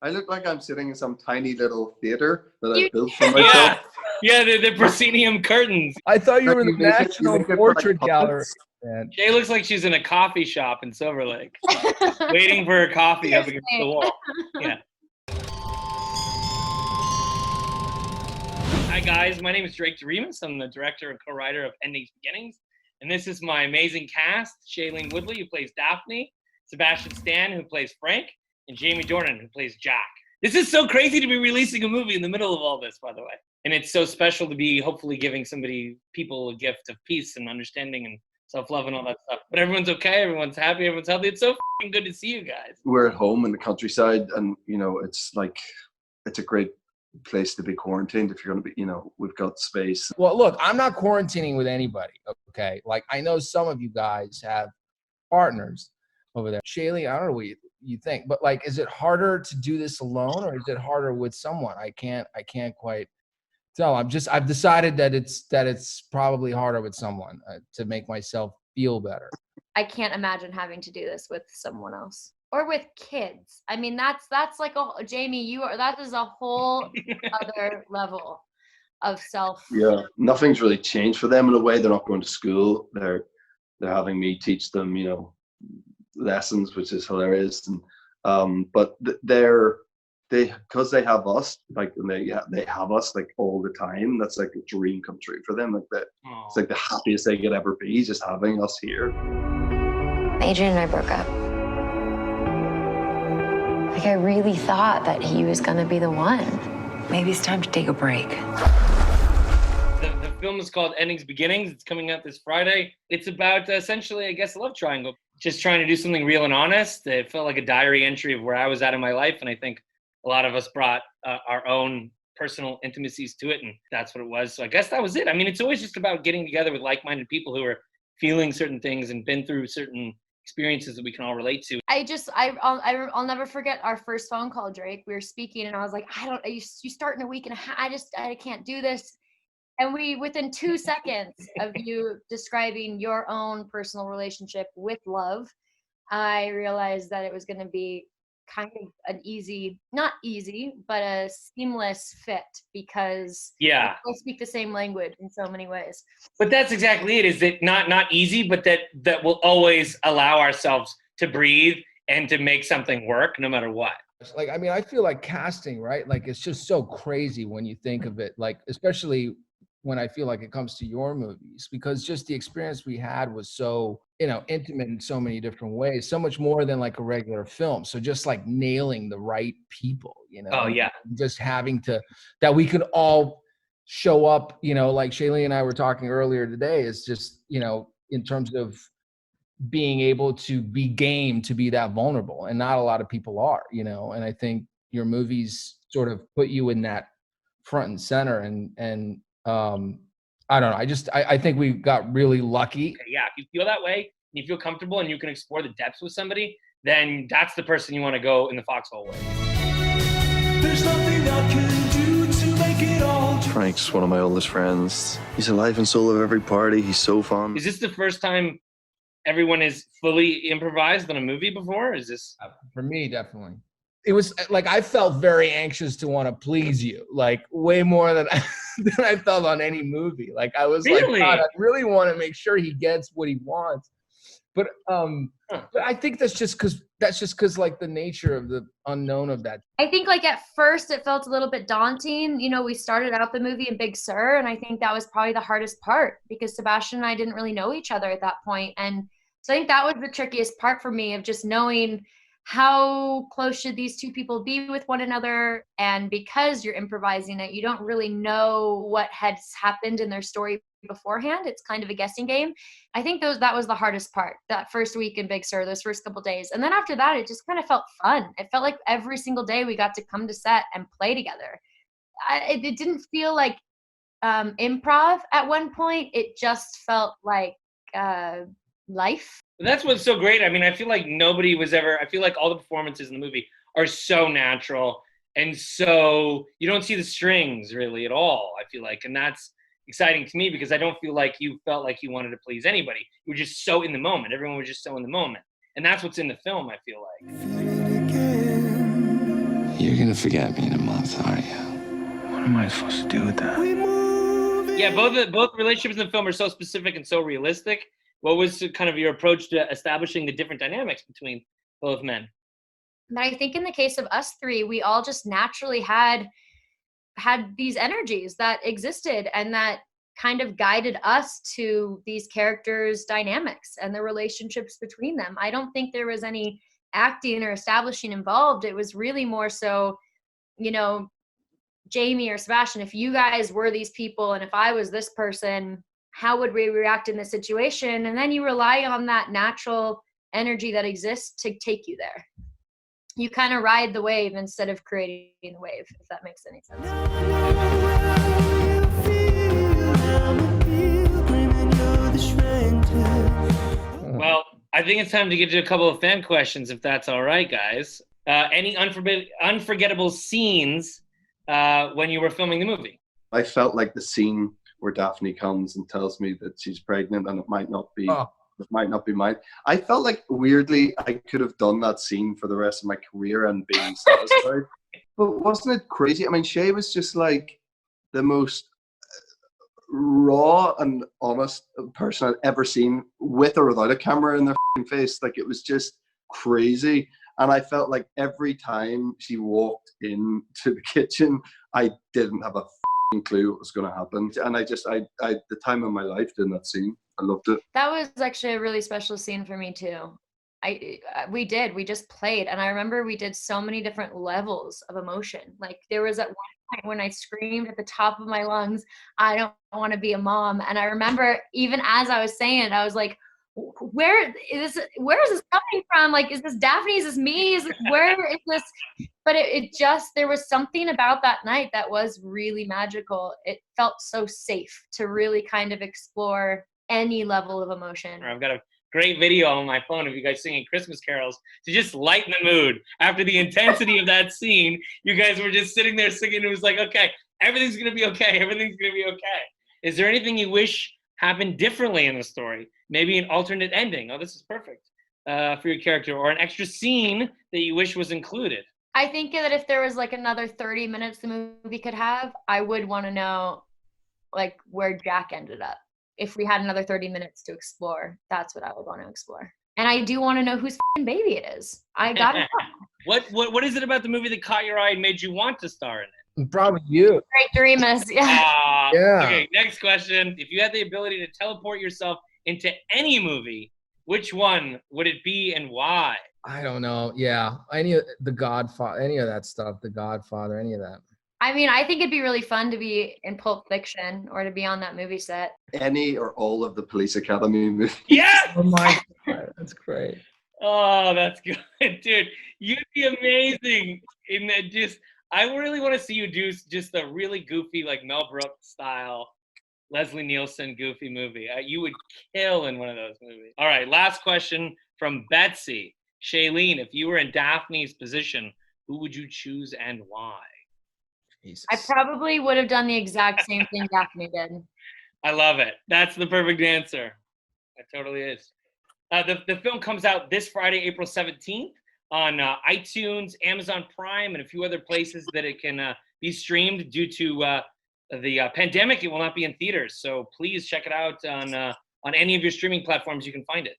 I look like I'm sitting in some tiny little theater that I You- built for myself. Yeah, the proscenium curtains. I thought you Like, were the you make it National for, like, Portrait puppets. Gallery. Man. Jay looks like she's in a coffee shop in Silver Lake, waiting for her coffee up against the wall. Yeah. Hi guys, my name is Drake Doremus. I'm the director and co-writer of Endings Beginnings, and this is my amazing cast: Shailene Woodley, who plays Daphne; Sebastian Stan, who plays Frank; and Jamie Dornan, who plays Jack. This is so crazy to be releasing a movie in the middle of all this, by the way. And it's so special to be hopefully giving people a gift of peace and understanding and self-love and all that stuff. But everyone's okay, everyone's happy, everyone's healthy. It's so f***ing good to see you guys. We're at home in the countryside, and it's a great place to be quarantined if you're going to be. We've got space. Well, look, I'm not quarantining with anybody, okay? Like, I know some of you guys have partners over there. Shailene, I don't know what you think, but like, is it harder to do this alone, or is it harder with someone? I can't quite tell. I've decided that it's probably harder with someone to make myself feel better. I can't imagine having to do this with someone else or with kids. I mean, that's like Jamie, that is a whole other level of self. Yeah, nothing's really changed for them in a way. They're not going to school. They're having me teach them, lessons, which is hilarious. And but because they have us, like, and they have us like all the time. That's like a dream come true for them. Like that, it's like the happiest they could ever be, just having us here. Adrian and I broke up. Like, I really thought that he was gonna be the one. Maybe it's time to take a break. The film is called Endings Beginnings. It's coming out this Friday. It's about essentially, I guess, a love triangle. Just trying to do something real and honest. It felt like a diary entry of where I was at in my life, and I think a lot of us brought our own personal intimacies to it, and that's what it was. So I guess that was it. I mean, it's always just about getting together with like-minded people who are feeling certain things and been through certain experiences that we can all relate to. I'll never forget our first phone call, Drake. We were speaking, and I was like, you start in a week and a half. I can't do this. And within 2 seconds of you describing your own personal relationship with love, I realized that it was going to be kind of an not easy, but a seamless fit, because we speak the same language in so many ways. But that's exactly it. Is it not easy, but that will always allow ourselves to breathe and to make something work no matter what. Like, I mean, I feel like casting, right? Like, it's just so crazy when you think of it, like, especially when I feel like it comes to your movies, because just the experience we had was so, intimate in so many different ways, so much more than like a regular film. So just like nailing the right people, Oh, yeah. Just having that we could all show up, like Shailene and I were talking earlier today, is just, in terms of being able to be game, to be that vulnerable. And not a lot of people are, and I think your movies sort of put you in that front and center. And I don't know. I think we got really lucky. Yeah, if you feel that way, and you feel comfortable, and you can explore the depths with somebody, then that's the person you want to go in the foxhole with. There's nothing I can do to make it all. Frank's one of my oldest friends. He's the life and soul of every party. He's so fun. Is this the first time everyone is fully improvised on a movie before? Is this? For me, definitely. It was like, I felt very anxious to want to please you, like way more than I felt on any movie. Like, I was Really? like, God, I really want to make sure he gets what he wants. But I think that's just because like the nature of the unknown of that. I think like at first it felt a little bit daunting. We started out the movie in Big Sur, and I think that was probably the hardest part, because Sebastian and I didn't really know each other at that point. And so I think that was the trickiest part for me, of just knowing how close should these two people be with one another. And because you're improvising it, you don't really know what has happened in their story beforehand. It's kind of a guessing game. I think that was the hardest part, that first week in Big Sur, those first couple days. And then after that, it just kind of felt fun. It felt like every single day we got to come to set and play together. It didn't feel like improv at one point. It just felt like life. That's what's so great. I mean, I feel like I feel like all the performances in the movie are so natural, and so you don't see the strings really at all, I feel like. And that's exciting to me, because I don't feel like you felt like you wanted to please anybody. You were just so in the moment. Everyone was just so in the moment. And that's what's in the film, I feel like. You're gonna forget me in a month, aren't you? What am I supposed to do with that? Yeah, both relationships in the film are so specific and so realistic. What was kind of your approach to establishing the different dynamics between both men? But I think in the case of us three, we all just naturally had these energies that existed and that kind of guided us to these characters' dynamics and the relationships between them. I don't think there was any acting or establishing involved. It was really more so, you know, Jamie or Sebastian, if you guys were these people and if I was this person, how would we react in this situation? And then you rely on that natural energy that exists to take you there. You kind of ride the wave instead of creating the wave, if that makes any sense. Well, I think it's time to get to a couple of fan questions, if that's all right, guys. Any unforgettable scenes when you were filming the movie? I felt like the scene where Daphne comes and tells me that she's pregnant and it might not be mine. I felt like weirdly I could have done that scene for the rest of my career and being satisfied. But wasn't it crazy? I mean, Shay was just like the most raw and honest person I'd ever seen, with or without a camera in their face. Like, it was just crazy. And I felt like every time she walked into the kitchen, I didn't have a clue what was going to happen. And I the time of my life in that scene, I loved it. That was actually a really special scene for me too. We just played, and I remember we did so many different levels of emotion. Like, there was at one point when I screamed at the top of my lungs, I don't want to be a mom. And I remember even as I was saying it, I was like, where is this coming from? Like, is this Daphne? Is this me? Where is this? But it just, there was something about that night that was really magical. It felt so safe to really kind of explore any level of emotion. I've got a great video on my phone of you guys singing Christmas carols to just lighten the mood. After the intensity of that scene, you guys were just sitting there singing. It was like, okay, everything's gonna be okay. Everything's gonna be okay. Is there anything you wish happened differently in the story? Maybe an alternate ending. Oh, this is perfect for your character, or an extra scene that you wish was included. I think that if there was like another 30 minutes the movie could have, I would want to know like where Jack ended up. If we had another 30 minutes to explore, that's what I would want to explore. And I do want to know whose baby it is. I gotta know. What is it about the movie that caught your eye and made you want to star in it? Probably you. Great Dreamus, yeah. Yeah. Okay, next question. If you had the ability to teleport yourself into any movie, which one would it be and why? I don't know. Yeah. Any of The Godfather, any of that stuff, The Godfather, any of that. I mean, I think it'd be really fun to be in Pulp Fiction or to be on that movie set. Any or all of the Police Academy movies. Yes! Oh my God, that's great. Oh, that's good, dude. You'd be amazing in that. I really want to see you do just a really goofy, like Mel Brooks style, Leslie Nielsen goofy movie. You would kill in one of those movies. All right, last question from Betsy. Shailene, if you were in Daphne's position, who would you choose and why? Jesus. I probably would have done the exact same thing Daphne did. I love it. That's the perfect answer. It totally is. The film comes out this Friday, April 17th on iTunes, Amazon Prime, and a few other places that it can be streamed. Due to the pandemic, it will not be in theaters. So please check it out on any of your streaming platforms you can find it.